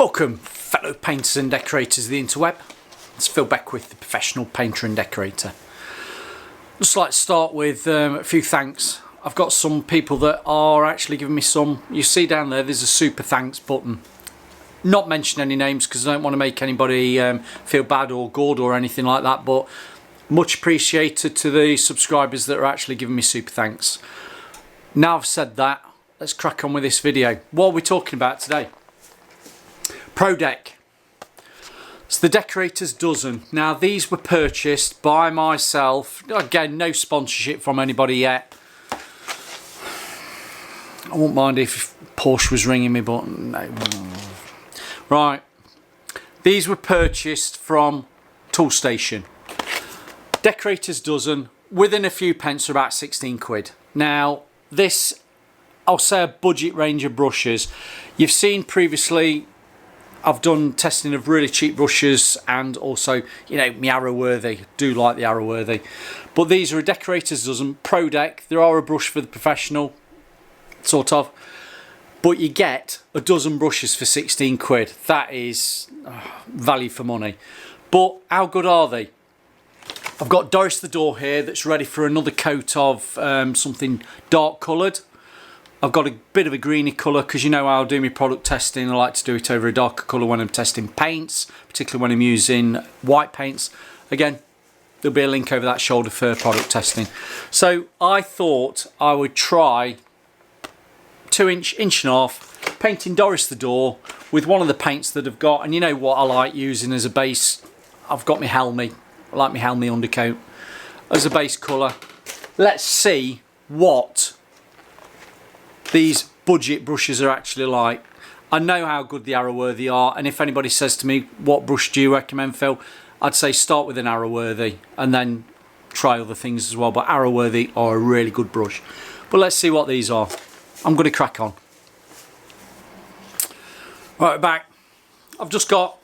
Welcome, fellow painters and decorators of the interweb. It's Phil Beckwith, the professional painter and decorator. I'd just like to start with a few thanks. I've got some people that are actually giving me some. You see down there's a super thanks button. Not mention any names because I don't want to make anybody feel bad or good or anything like that, but much appreciated to the subscribers that are actually giving me super thanks. Now I've said that, let's crack on with this video. What are we talking about today? Prodec. It's the Decorators dozen. Now these were purchased by myself. Again, no sponsorship from anybody yet. I wouldn't mind if Porsche was ringing me, but no. Right. These were purchased from ToolStation. Decorators dozen, within a few pence, are about 16 quid. Now this, I'll say, a budget range of brushes. You've seen previously I've done testing of really cheap brushes and also, you know, my Arrowworthy. Do like the Arrowworthy. But these are a Decorators dozen, Prodec. There are a brush for the professional, sort of. But you get a dozen brushes for 16 quid. That is value for money. But how good are they? I've got Doris the door here that's ready for another coat of something dark coloured. I've got a bit of a greeny colour because you know how I do my product testing. I like to do it over a darker colour when I'm testing paints, particularly when I'm using white paints. Again, there'll be a link over that shoulder for product testing. So I thought I would try 2-inch, 1.5 painting Doris the door with one of the paints that I've got. And you know what I like using as a base? I've got my Helmy. I like my Helmy undercoat as a base colour. Let's see what these budget brushes are actually like. I know how good the Arrowworthy are, and if anybody says to me, what brush do you recommend, Phil? I'd say start with an Arrowworthy and then try other things as well, but Arrowworthy are a really good brush. But let's see what these are. I'm going to crack on. Right, back. I've just got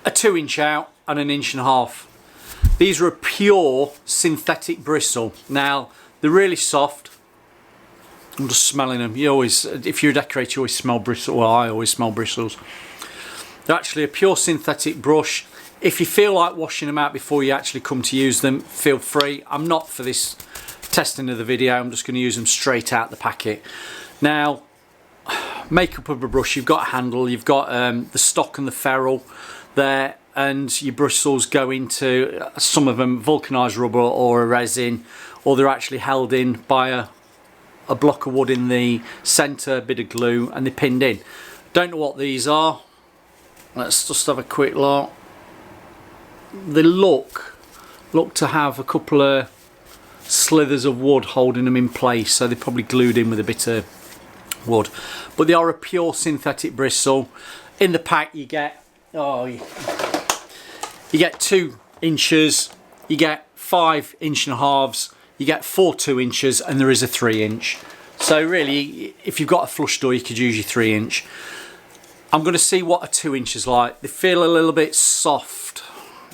a 2-inch out and an 1.5 inch. These are a pure synthetic bristle. Now, they're really soft. I'm just smelling them. You always, if you're a decorator, you always smell bristles. Well, I always smell bristles. They're actually a pure synthetic brush. If you feel like washing them out before you actually come to use them, feel free. I'm not for this testing of the video. I'm just going to use them straight out the packet. Now, makeup of a brush. You've got a handle. You've got the stock and the ferrule there, and your bristles go into, some of them, vulcanized rubber or a resin, or they're actually held in by a block of wood in the centre, a bit of glue, and they're pinned in. Don't know what these are. Let's just have a quick look. They look to have a couple of slithers of wood holding them in place, so they're probably glued in with a bit of wood. But they are a pure synthetic bristle. In the pack you get, you get 2 inches, you get 5 1.5 inch, you get 4 2-inches, and there is a 3-inch. So really, if you've got a flush door, you could use your 3-inch. I'm going to see what a 2-inch is like. They feel a little bit soft,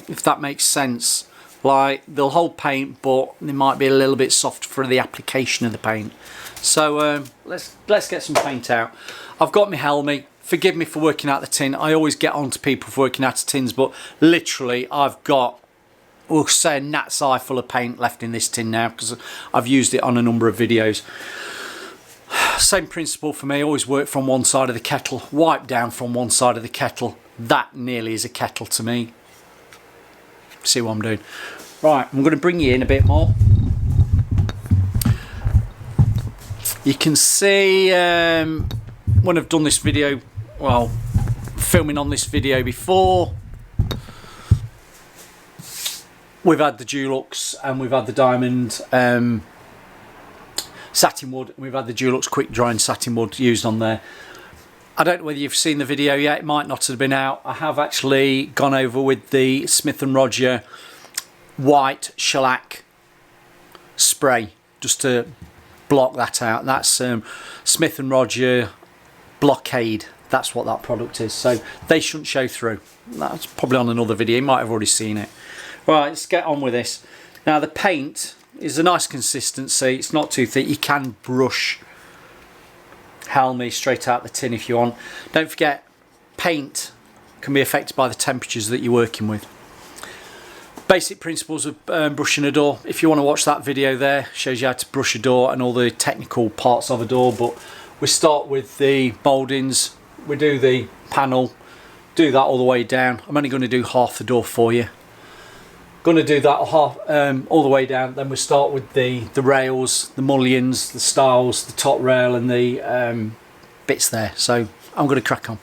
if that makes sense. Like, they'll hold paint, but they might be a little bit soft for the application of the paint. So let's get some paint out. I've got my Helmy. Forgive me for working out the tin. I always get on to people for working out of tins, but literally I've got, we'll say, a gnat's eye full of paint left in this tin now because I've used it on a number of videos. Same principle for me, always work from one side of the kettle, wipe down from one side of the kettle. That nearly is a kettle to me. See what I'm doing. Right, I'm going to bring you in a bit more. You can see when I've done this video, well, filming on this video before, we've had the Dulux and we've had the diamond satin wood, and we've had the Dulux quick drying satin wood used on there. I don't know whether you've seen the video yet, it might not have been out. I have actually gone over with the Smith & Roger white shellac spray just to block that out. That's Smith & Roger Blockade. That's what that product is. So they shouldn't show through. That's probably on another video. You might have already seen it. Right, let's get on with this. Now the paint is a nice consistency. It's not too thick. You can brush Helmy straight out the tin if you want. Don't forget, paint can be affected by the temperatures that you're working with. Basic principles of brushing a door. If you want to watch that video there, shows you how to brush a door and all the technical parts of a door. But we start with the mouldings, we do the panel, do that all the way down. I'm only going to do half the door for you. Going to do that half all the way down. Then we start with the rails, the mullions, the stiles, the top rail and the bits there. So I'm going to crack on.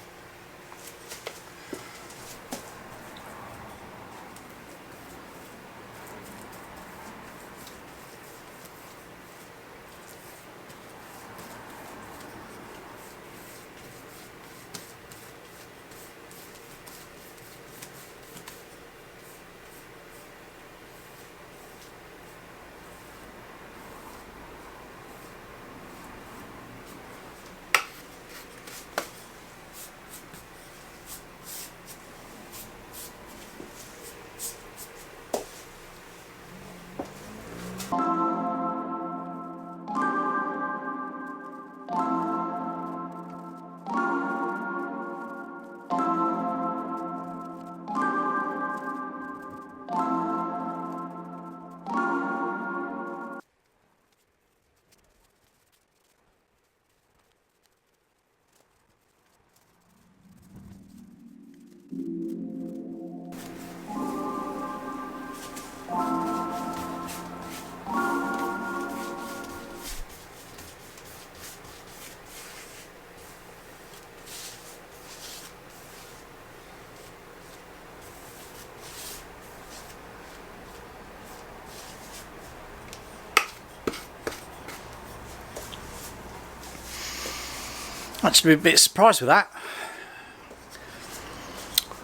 Actually, a bit surprised with that.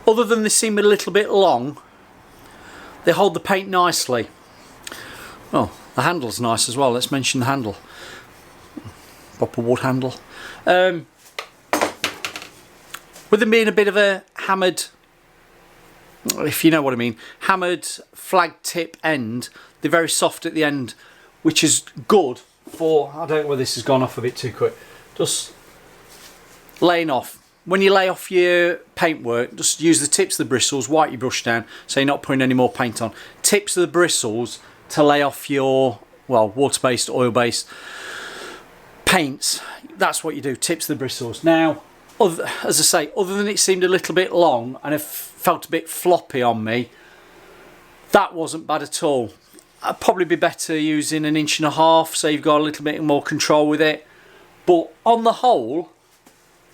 Other than they seem a little bit long, they hold the paint nicely. Oh, the handle's nice as well. Let's mention the handle. Proper wood handle. With them being a bit of a hammered, if you know what I mean, hammered flag tip end, they're very soft at the end, which is good for, I don't know whether this has gone off a bit too quick, just laying off. When you lay off your paintwork, just use the tips of the bristles, wipe your brush down so you're not putting any more paint on. Tips of the bristles to lay off your, well, water-based, oil-based paints. That's what you do, tips of the bristles. Now, as I say, other than it seemed a little bit long and it felt a bit floppy on me, that wasn't bad at all. I'd probably be better using 1.5 inches so you've got a little bit more control with it. But on the whole,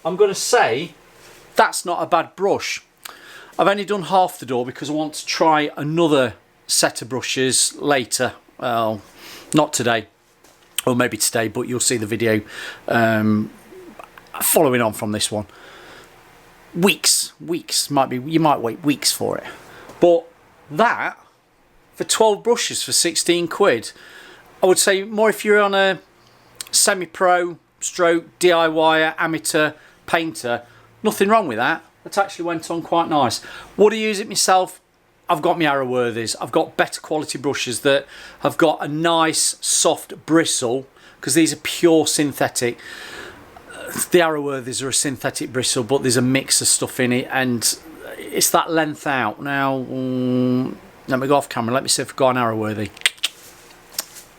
I'm going to say that's not a bad brush. I've only done half the door because I want to try another set of brushes later. Well, not today, or maybe today, but you'll see the video following on from this one. Weeks might be, you might wait weeks for it. But that, for 12 brushes for 16 quid, I would say more if you're on a semi-pro, stroke, DIY, amateur painter, nothing wrong with that. That actually went on quite nice. Would I use it myself? I've got my Arrowworthies. I've got better quality brushes that have got a nice soft bristle, because these are pure synthetic. The Arrowworthies are a synthetic bristle, but there's a mix of stuff in it, and it's that length out. Now, let me go off camera. Let me see if I've got an Arrowworthy.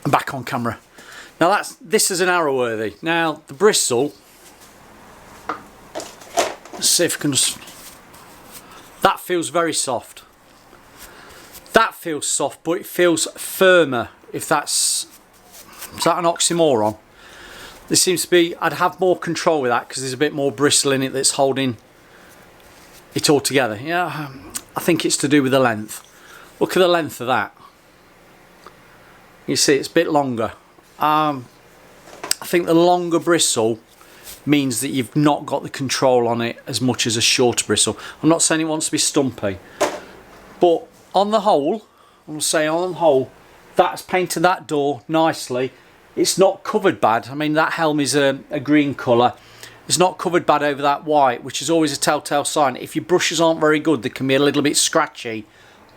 I'm back on camera. Now this is an Arrowworthy. Now the bristle, let's see if I can just, that feels very soft. That feels soft, but it feels firmer, if that's, is that an oxymoron? There seems to be, I'd have more control with that because there's a bit more bristle in it that's holding it all together. Yeah, I think it's to do with the length. Look at the length of that. You see it's a bit longer. I think the longer bristle means that you've not got the control on it as much as a shorter bristle. I'm not saying it wants to be stumpy, but on the whole, I'm saying on the whole, that's painted that door nicely. It's not covered bad. I mean, that helm is a green colour. It's not covered bad over that white, which is always a telltale sign. If your brushes aren't very good, they can be a little bit scratchy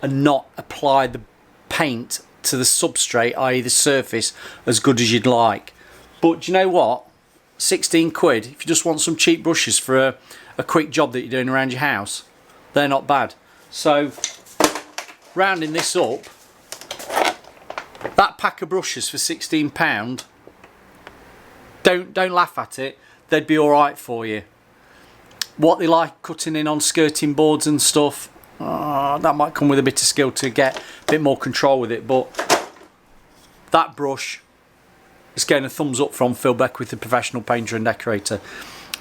and not apply the paint to the substrate, i.e. the surface, as good as you'd like. But do you know what? 16 quid. If you just want some cheap brushes for a quick job that you're doing around your house, they're not bad. So rounding this up, that pack of brushes for £16, don't laugh at it, they'd be alright for you. What they like cutting in on skirting boards and stuff, that might come with a bit of skill to get a bit more control with it, but that brush is getting a thumbs up from Phil Beckwith, the professional painter and decorator.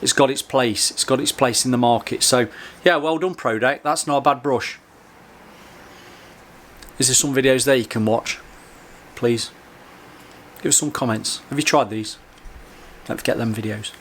It's got its place, it's got its place in the market. So yeah, well done Prodec, that's not a bad brush. Is there some videos there you can watch? Please give us some comments. Have you tried these? Don't forget them videos.